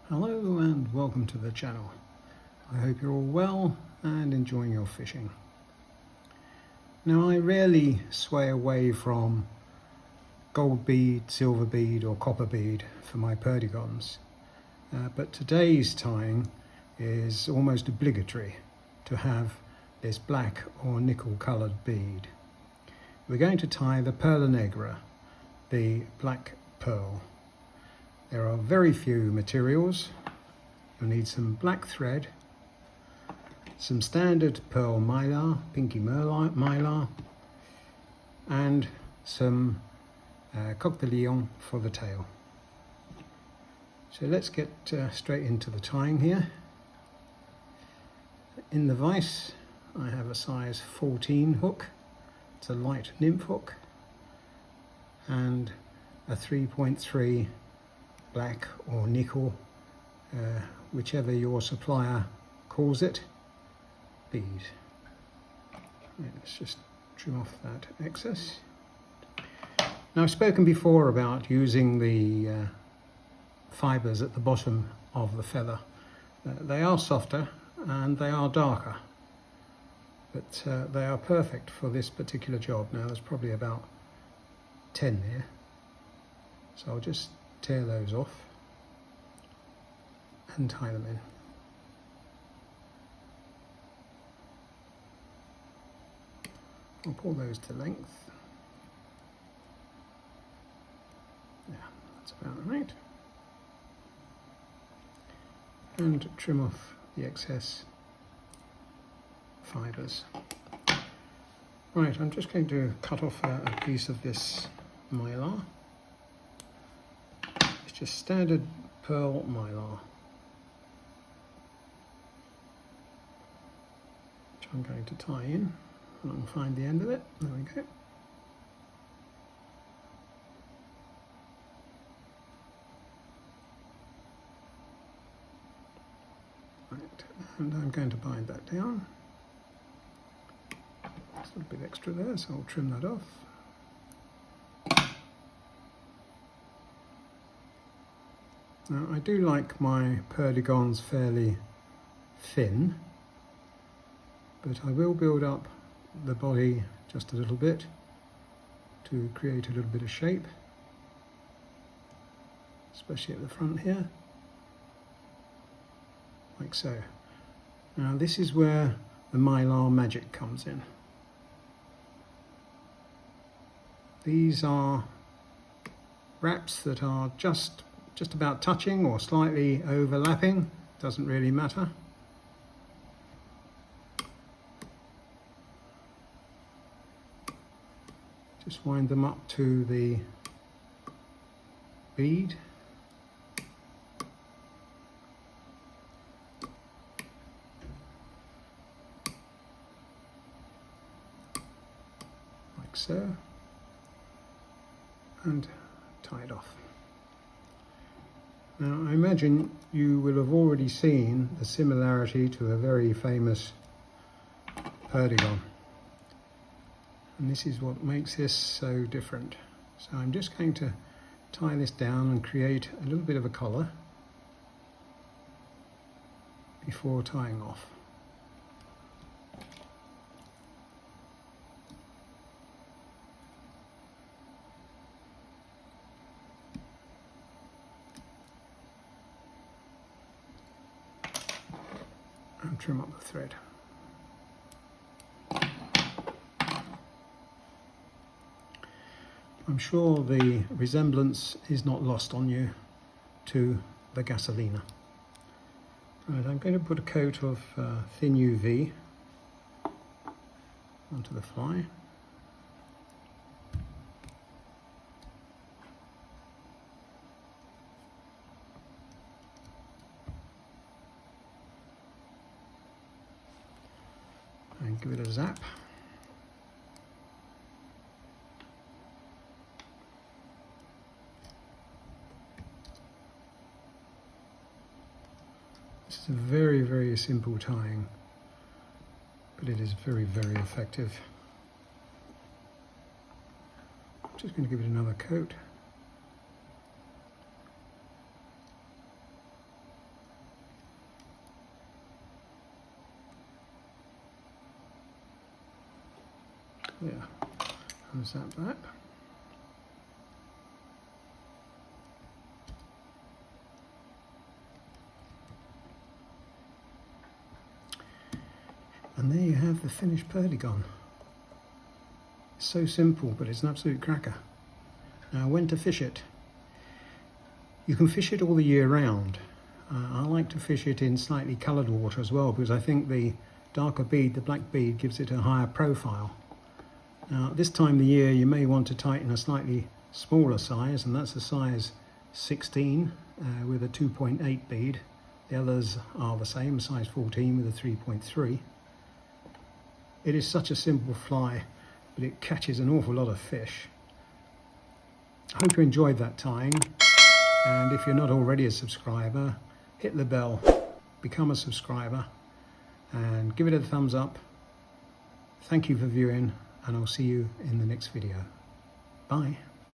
Hello and welcome to the channel. I hope you're all well and enjoying your fishing. Now, I rarely sway away from gold bead, silver bead or copper bead for my perdigons, but today's tying is almost obligatory to have this black or nickel coloured bead. We're going to tie the Perla Negra, the black pearl. There are very few materials. You'll need some black thread, some standard pearl mylar, pinky mylar, and some coq de lion for the tail. So let's get straight into the tying here. In the vise I have a size 14 hook. It's a light nymph hook and a 3.3 black or nickel, whichever your supplier calls it, bead. Right, let's just trim off that excess. Now, I've spoken before about using the fibres at the bottom of the feather. They are softer and they are darker, but they are perfect for this particular job. Now, there's probably about 10 there, so I'll just tear those off and tie them in. I'll pull those to length. Yeah, that's about right. And trim off the excess fibres. Right, I'm just going to cut off a piece of this mylar. It's just standard pearl mylar, which I'm going to tie in, and I can find the end of it. There we go. Right, and I'm going to bind that down. There's a little bit extra there, so I'll trim that off. Now, I do like my perdigons fairly thin, but I will build up the body just a little bit to create a little bit of shape, especially at the front here, like so. Now, this is where the mylar magic comes in. These are wraps that are just about touching or slightly overlapping, doesn't really matter. Just wind them up to the bead. Like so. And tie it off. Now, I imagine you will have already seen the similarity to a very famous perdigon. And this is what makes this so different. So I'm just going to tie this down and create a little bit of a collar before tying off. And trim up the thread. I'm sure the resemblance is not lost on you to the gasolina. Right, I'm going to put a coat of thin UV onto the fly. And give it a zap. This is a very, very simple tying, but it is very, very effective. I'm just going to give it another coat. Yeah, there's that back. And there you have the finished Perdigón. It's so simple, but it's an absolute cracker. Now, when to fish it? You can fish it all the year round. I like to fish it in slightly coloured water as well, because I think the darker bead, the black bead, gives it a higher profile. Now, this time of the year you may want to tighten a slightly smaller size, and that's a size 16 with a 2.8 bead. The others are the same, size 14 with a 3.3. It is such a simple fly, but it catches an awful lot of fish. I hope you enjoyed that tying, and if you're not already a subscriber, hit the bell, become a subscriber, and give it a thumbs up. Thank you for viewing, and I'll see you in the next video. Bye.